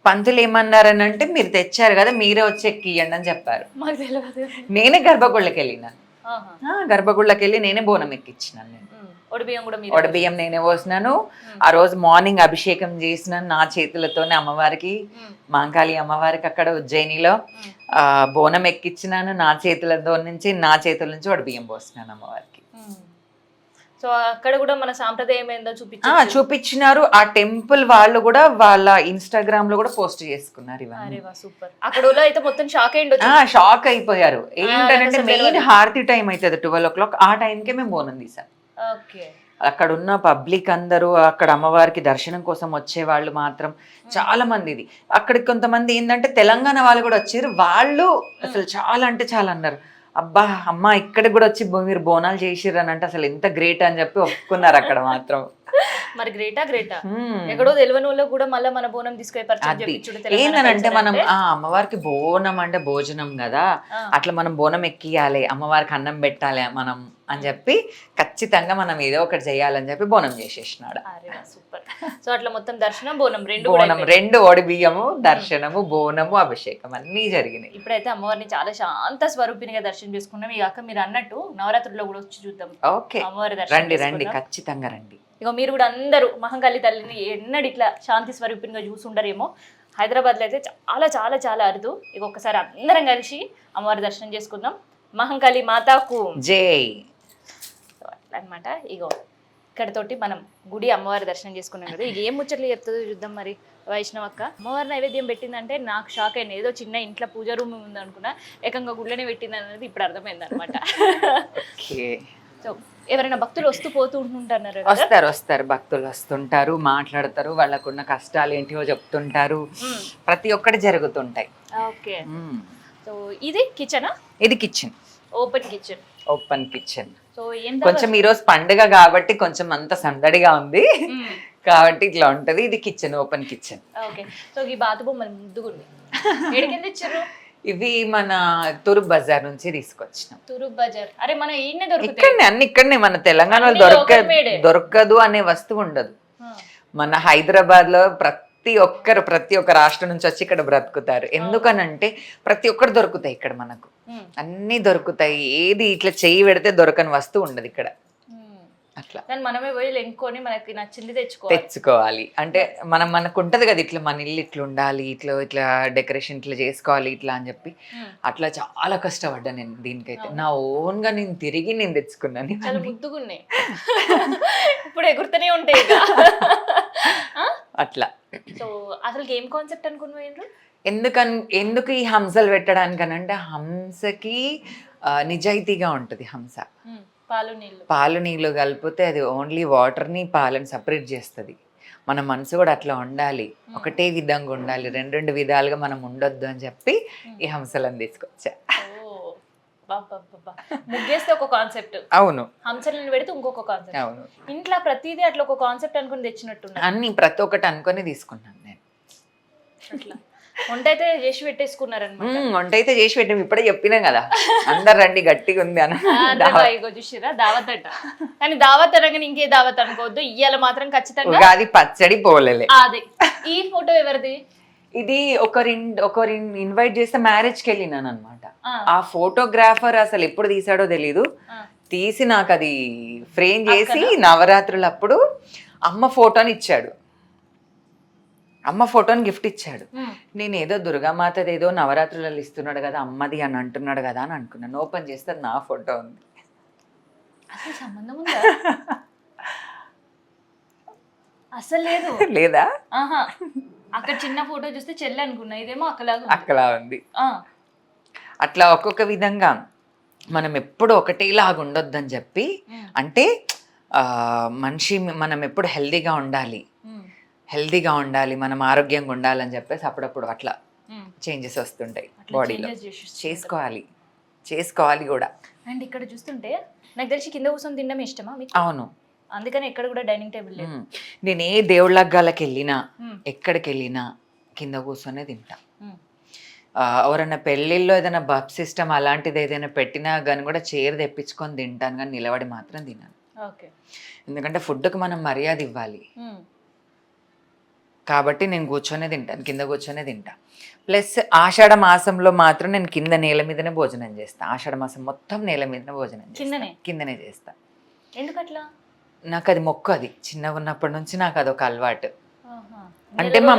[SPEAKER 1] పంతులు ఏమన్నారని అంటే, మీరు తెచ్చారు కదా, మీరే వచ్చి ఎక్కియండి అని చెప్పారు. మాకు తెలియదు.
[SPEAKER 2] నేనే గర్భగుళ్ళకి వెళ్ళినాను, గర్భగుళ్ళకి వెళ్ళి నేనే బోనం ఎక్కించినాను. నేను ఒడిబియ్యం నేనే పోసినాను. ఆ రోజు మార్నింగ్ అభిషేకం చేసినాను నా చేతులతోనే అమ్మవారికి, మాంకాళి అమ్మవారికి అక్కడ ఉజ్జయినిలో బోనం ఎక్కించినాను నా చేతులతో నుంచి, నా చేతుల నుంచి ఒడిబియ్యం పోసినాను అమ్మవారికి.
[SPEAKER 1] సో అక్కడ కూడా మన సాంప్రదాయం ఏందో
[SPEAKER 2] చూపించినారు. ఆ టెంపుల్ వాళ్ళు కూడా వాళ్ళ ఇన్స్టాగ్రామ్ లో కూడా పోస్ట్ చేసుకున్నారు ఇవన్నీ.
[SPEAKER 1] సూపర్. అక్కడ అయితే మొత్తం
[SPEAKER 2] షాక్ అయిపోయారు. ఏంటంటే మెయిన్ హారతి టైం అవుతుంది 12 o'clock, ఆ టైంకే మేము బోనం తీసాం. అక్కడ ఉన్న పబ్లిక్ అందరూ, అక్కడ అమ్మవారికి దర్శనం కోసం వచ్చే వాళ్ళు మాత్రం చాలా మంది. ఇది అక్కడికి కొంతమంది ఏంటంటే తెలంగాణ వాళ్ళు కూడా వచ్చారు. వాళ్ళు అసలు చాలా అంటే చాలా అన్నారు, అబ్బా అమ్మ ఇక్కడికి కూడా వచ్చి మీరు బోనాలు చేసిర్రు అని అంటే అసలు ఎంత గ్రేట్ అని చెప్పి ఒప్పుకున్నారు అక్కడ మాత్రం.
[SPEAKER 1] మరి గ్రేటా ఎక్కడో తెలియని వాళ్ళు కూడా మళ్ళీ మన బోనం
[SPEAKER 2] ఏంటంటే మనం అమ్మవారికి బోనం అంటే భోజనం కదా, అట్లా మనం బోనం ఎక్కియాలి, అమ్మవారికి అన్నం పెట్టాలి మనం అని చెప్పి ఖచ్చితంగా మనం ఏదో ఒకటి చేయాలని చెప్పి బోనం చేసేసినాడు.
[SPEAKER 1] సూపర్. సో అట్లా మొత్తం దర్శనం బోనం
[SPEAKER 2] రెండు ఓడి బియ్యము, దర్శనము, బోనము, అభిషేకం అన్ని జరిగినాయి.
[SPEAKER 1] ఇప్పుడైతే అమ్మవారిని చాలా శాంత స్వరూపినిగా దర్శనం చేసుకున్నాం. ఇక మీరు అన్నట్టు నవరాత్రుల్లో కూడా వచ్చి చూద్దాం.
[SPEAKER 2] ఓకే,
[SPEAKER 1] అమ్మవారి
[SPEAKER 2] రండి ఖచ్చితంగా రండి.
[SPEAKER 1] ఇక మీరు కూడా అందరూ మహంకాళి తల్లిని ఎన్నడూ ఇట్లా శాంతి స్వరూపినిగా చూసుండరేమో. హైదరాబాద్లో అయితే చాలా చాలా చాలా అరుదు. ఇక ఒక్కసారి అందరం కలిసి అమ్మవారి దర్శనం చేసుకుందాం. మహంకాళి మాతాకు
[SPEAKER 2] జై
[SPEAKER 1] అన్నమాట. ఇగో ఇక్కడతోటి మనం గుడి అమ్మవారి దర్శనం చేసుకున్నాం కదా, ఇక ఏం ముచ్చట్లు చెప్తుందో చూద్దాం. మరి వైష్ణవక్క అమ్మవారి నైవేద్యం పెట్టిందంటే నాకు షాక్ అయింది. ఏదో చిన్న ఇంట్లో పూజ రూమ్ ఉంది అనుకున్నా, ఏకంగా గుళ్ళనే పెట్టింది అనేది ఇప్పుడు అర్థమైంది అనమాట. సో ఎవరైనా భక్తులు వస్తూ పోతూ ఉంటుంటారు కదా?
[SPEAKER 2] వస్తారు భక్తులు వస్తుంటారు, మాట్లాడతారు, వాళ్ళకున్న కష్టాలు ఏంటివో చెప్తుంటారు, ప్రతి ఒక్కటి జరుగుతుంటాయి.
[SPEAKER 1] ఓకే. సో ఇది కిచెనా?
[SPEAKER 2] ఇది కిచెన్,
[SPEAKER 1] ఓపెన్ కిచెన్. సో
[SPEAKER 2] కొంచెం ఈ రోజు పండుగ కాబట్టి కొంచెం అంత సందడిగా ఉంది కాబట్టి ఇట్లా ఉంటది. ఇది kitchen, open kitchen.
[SPEAKER 1] Okay. So ఈ బాతు బొమ్మలు ముద్దుగుంది. ఎడికింద ఇచ్చారు?
[SPEAKER 2] ఇవి మన తూర్పు బజార్ నుంచి తీసుకొచ్చినాం.
[SPEAKER 1] తూర్పు బజార్, అరే మన ఈయనే దొరుకుతాయి.
[SPEAKER 2] ఇక్కడనే అన్ని ఇక్కడనే, మన తెలంగాణలో దొరకదు అనే వస్తువు ఉండదు. మన హైదరాబాద్ లో ప్రతి ఒక్క రాష్ట్రం నుంచి వచ్చి ఇక్కడ బ్రతుకుతారు. ఎందుకనంటే ప్రతి ఒక్కరు దొరుకుతాయి ఇక్కడ, మనకు అన్ని దొరుకుతాయి. ఏది ఇట్లా చెయ్యి పెడితే దొరకని వస్తువు ఉండదు ఇక్కడ. అట్లా
[SPEAKER 1] మనమే పోయి ఎంచుకొని మనకి నచ్చింది
[SPEAKER 2] తెచ్చుకోవాలి. అంటే మనకు ఉంటది కదా, ఇట్లా మన ఇల్లు ఇట్లా ఉండాలి, ఇట్లా డెకరేషన్ ఇట్లా చేసుకోవాలి ఇట్లా అని చెప్పి అట్లా చాలా కష్టపడ్డా నేను దీనికైతే. నా ఓన్ గా నేను తిరిగి నేను తెచ్చుకున్నాను.
[SPEAKER 1] చాలా ముద్దుగున్నాయి. ఇప్పుడు ఎగురుతూనే ఉంటాయి
[SPEAKER 2] అట్లా.
[SPEAKER 1] సో అసలు ఏం కాన్సెప్ట్ అనుకున్నారు?
[SPEAKER 2] ఎందుకు ఈ హంసలు పెట్టడానికనంటే, హంసకి నిజాయితీగా ఉంటది. హంస పాలు నీళ్ళు కలిపితే అది ఓన్లీ వాటర్ని పాలని సపరేట్ చేస్తుంది. మన మనసు కూడా అట్లా ఉండాలి, ఒకటే విధంగా ఉండాలి, రెండు విధాలుగా మనం ఉండొద్దు అని చెప్పి ఈ హంసలను తీసుకొచ్చా.
[SPEAKER 1] ముగ్గేస్తే ఒక కాన్సెప్ట్,
[SPEAKER 2] అవును,
[SPEAKER 1] హంసలను పెడితే ఇంకొక కాన్సెప్ట్.
[SPEAKER 2] అవును,
[SPEAKER 1] ఇంట్లో ప్రతిదీ అట్లా ఒక కాన్సెప్ట్ అనుకుని తెచ్చినట్టు
[SPEAKER 2] అన్ని ప్రతి ఒక్కటి అనుకుని తీసుకున్నాను నేను.
[SPEAKER 1] అట్లా వంట అయితే చేసి పెట్టేసుకున్నారనమాట.
[SPEAKER 2] వంట అయితే చేసి పెట్టాము, ఇప్పుడే చెప్పినాం కదా, అందరు రండి గట్టిగా ఉంది అని.
[SPEAKER 1] చూసిరా దావత్ అంట, కానీ దావత్ అనగానే ఇంకే దావత్ అనుకోవద్దు, ఇయ్యాల మాత్రం ఖచ్చితంగా
[SPEAKER 2] అది పచ్చడి పోలేలే.
[SPEAKER 1] అదే. ఈ ఫోటో ఎవరిది?
[SPEAKER 2] ఇది ఒకరి ఇన్వైట్ చేస్తే మ్యారేజ్కి వెళ్ళినాను అనమాట. ఆ ఫోటోగ్రాఫర్ అసలు ఎప్పుడు తీసాడో తెలీదు, తీసి నాకు అది ఫ్రేమ్ చేసి నవరాత్రులప్పుడు అమ్మ ఫోటోని ఇచ్చాడు. అమ్మ ఫోటోని గిఫ్ట్ ఇచ్చాడు. నేను ఏదో దుర్గామాతది ఏదో నవరాత్రులలో ఇస్తున్నాడు కదా, అమ్మది అని అంటున్నాడు కదా అని అనుకున్నాను. ఓపెన్ చేస్తే నా ఫోటో ఉంది.
[SPEAKER 1] అసలు సంబంధం ఉందా? అసలు లేదు.
[SPEAKER 2] లేదా?
[SPEAKER 1] అక్కడ చిన్న ఫోటో చూస్తే చెల్లి అనుకున్నా, ఇదేమో
[SPEAKER 2] అక్కలా ఉంది. అట్లా ఒక్కొక్క విధంగా మనం ఎప్పుడు ఒకటేలాగా ఉండొద్దని చెప్పి, అంటే మనం ఎప్పుడు హెల్దీగా ఉండాలి, మనం ఆరోగ్యంగా ఉండాలని చెప్పేసి అప్పుడప్పుడు అట్లా చేంజెస్ వస్తుంటాయి బాడీలో. చేసుకోవాలి కూడా.
[SPEAKER 1] అండ్ ఇక్కడ చూస్తుంటే నాకు తెలిసి కింద కూర్చొని తినడం ఇష్టమా మీకు?
[SPEAKER 2] అవును,
[SPEAKER 1] అందుకని ఎక్కడ కూడా డైనింగ్ టేబుల్ లేదు.
[SPEAKER 2] నేను ఏ దేవుళ్ళగ్గాలకి వెళ్ళినా ఎక్కడికి వెళ్ళినా కింద కూర్చొనే తింటా. ఎవరైనా పెళ్ళిళ్ళలో ఏదైనా బఫ్ సిస్టమ్ అలాంటిది ఏదైనా పెట్టినా కానీ కూడా చైర్ తెప్పించుకొని తింటాను, కానీ నిలబడి మాత్రం తినాను. ఎందుకంటే ఫుడ్కి మనం మర్యాద ఇవ్వాలి కాబట్టి నేను కూర్చొనే తింటాను, కింద కూర్చొనే తింటా. ప్లస్ ఆషాఢ మాసంలో మాత్రం నేను కింద నేల మీదనే భోజనం చేస్తా. ఆషాఢ మాసం మొత్తం నేల మీదనే భోజనం కిందనే చేస్తా.
[SPEAKER 1] ఎందుకట్లా?
[SPEAKER 2] నాకు అది మొక్కు, అది చిన్నగా ఉన్నప్పటి నుంచి నాకు అదొక అలవాటు. అంటే మా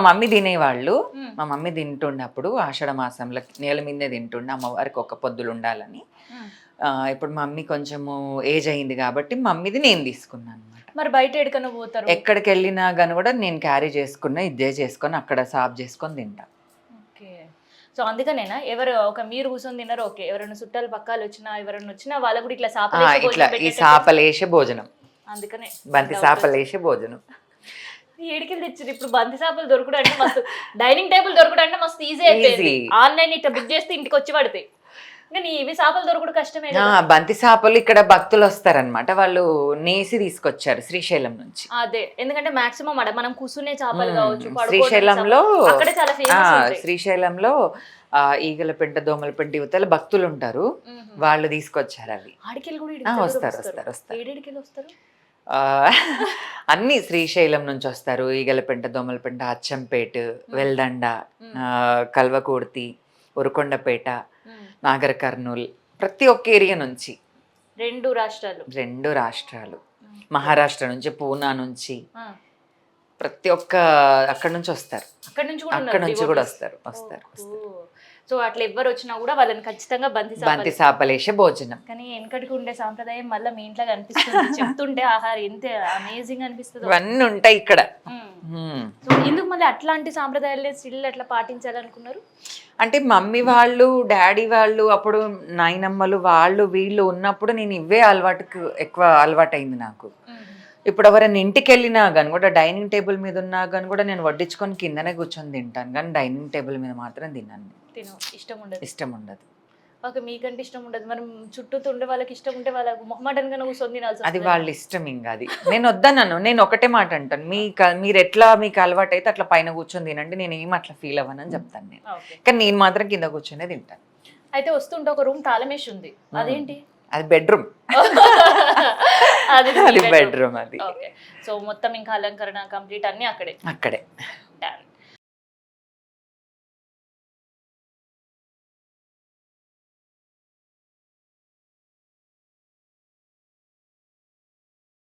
[SPEAKER 2] మమ్మీ తినేవాళ్ళు, మా మమ్మీ తింటుండప్పుడు ఆషాఢ మాసంలో నేల మీదే తింటుండే, అమ్మవారికి ఒక పొద్దులు ఉండాలని. ఇప్పుడు మమ్మీ కొంచెము ఏజ్ అయింది కాబట్టి మమ్మీది నేను తీసుకున్నాను.
[SPEAKER 1] మరి బయట ఎక్కడికైనా పోతారు?
[SPEAKER 2] ఎక్కడికి వెళ్ళినా కానీ కూడా నేను క్యారీ చేసుకున్నా, ఇదే చేసుకొని అక్కడ సాఫ్ చేసుకొని తింటా.
[SPEAKER 1] ఓకే. సో అందుకనేనా మీరు కూర్చొని తిన్నారు? ఓకే, ఎవరైనా చుట్టాలు పక్కాలు వచ్చినా వాళ్ళకు కూడా ఇట్లా
[SPEAKER 2] ఈ సాపలేసే భోజనం,
[SPEAKER 1] అందుకనే
[SPEAKER 2] బంతి సాపలేసే భోజనం.
[SPEAKER 1] ఏడికి తెచ్చారు ఇప్పుడు బంతి చేపలు దొరకడం అంటే మస్తు, డైనింగ్ టేబుల్ దొరకడం అంటే మస్తు ఈజీ అయిపోయింది. ఆన్లైన్ ఇట్లా బుక్ చేస్తే ఇంటికి వచ్చి పడతాయి, కానీ ఇవి చేపలు దొరకడం కష్టమే.
[SPEAKER 2] బంతి చేపలు ఇక్కడ భక్తులు వస్తారనమాట, వాళ్ళు నేసి తీసుకొచ్చారు శ్రీశైలం నుంచి.
[SPEAKER 1] అదే, ఎందుకంటే మాక్సిమం మనం కూర్చునే చేపలు కావచ్చు
[SPEAKER 2] శ్రీశైలంలో,
[SPEAKER 1] అక్కడే చాలా ఫేమస్.
[SPEAKER 2] శ్రీశైలంలో ఈగలపెంట దోమలపెంట యువతల భక్తులు ఉంటారు, వాళ్ళు తీసుకొచ్చారు అవి. వస్తారు అన్ని శ్రీశైలం నుంచి వస్తారు. ఈగలపెంట దోమలపెంట, అచ్చంపేట, వెల్దండ, కల్వకుర్తి, ఉరుకొండపేట, నాగర్ కర్నూల్, ప్రతి ఒక్క ఏరియా నుంచి.
[SPEAKER 1] రెండు
[SPEAKER 2] రాష్ట్రాలు మహారాష్ట్ర నుంచి, పూనా నుంచి, ప్రతి ఒక్క అక్కడ నుంచి వస్తారు. అక్కడ నుంచి కూడా వస్తారు.
[SPEAKER 1] సో అట్లా ఎవ్వరు వచ్చినా కూడా వాళ్ళని ఖచ్చితంగా
[SPEAKER 2] బంతి సాపలేసే భోజనం.
[SPEAKER 1] కానీ వెనకటికి ఉండే సాంప్రదాయం మళ్ళీ మీ ఇంట్లో కనిపిస్తుంది. చెప్తుంటే ఆహారం ఎంత అమేజింగ్ అనిపిస్తుంది.
[SPEAKER 2] ఇవన్నీ ఉంటాయి ఇక్కడ.
[SPEAKER 1] సో ఎందుకు మళ్ళీ అట్లాంటి సాంప్రదాయాలే స్టిల్ అట్లా పాటించాలనుకున్నారు?
[SPEAKER 2] అంటే మమ్మీ వాళ్ళు డాడీ వాళ్ళు అప్పుడు నాయనమ్మలు వాళ్ళు వీళ్ళు ఉన్నప్పుడు నేను ఇవే అలవాటుకు ఎక్కువ అలవాటైంది నాకు. ఇప్పుడు ఎవరైనా ఇంటికి వెళ్ళినా కానీ కూడా డైనింగ్ టేబుల్ మీద ఉన్నా కానీ కూడా నేను వడ్డించుకొని కిందనే కూర్చొని తింటాను, కానీ డైనింగ్ టేబుల్ మీద మాత్రం తిన్నాను. ఇష్టం ఉండదు.
[SPEAKER 1] ఓకే, మీకంటే ఇష్టం ఉండదు. మనం చుట్టూ ఉండే వాళ్ళకి ఇష్టం ఉంటే వాళ్ళకి మొహమాటంగా కూర్చొని తినాల్సి
[SPEAKER 2] అది వాళ్ళ ఇష్టం. ఇంకా అది నేను వద్దన్నాను. నేను ఒకటే మాట అంటాను, మీరు ఎట్లా మీకు అలవాటు అయితే అట్లా పైన కూర్చొని తినండి, నేను ఏం అట్లా ఫీల్ అవ్వనని చెప్తాను నేను. కానీ నేను మాత్రం కింద కూర్చొనే తింటాను.
[SPEAKER 1] అయితే వస్తుంటే ఒక రూమ్ తాళమేసి ఉంది, అదేంటి?
[SPEAKER 2] అది బెడ్రూమ్. అది బెడ్రూమ్ అది.
[SPEAKER 1] సో మొత్తం ఇంకా అలంకరణ కంప్లీట్ అన్ని అక్కడే.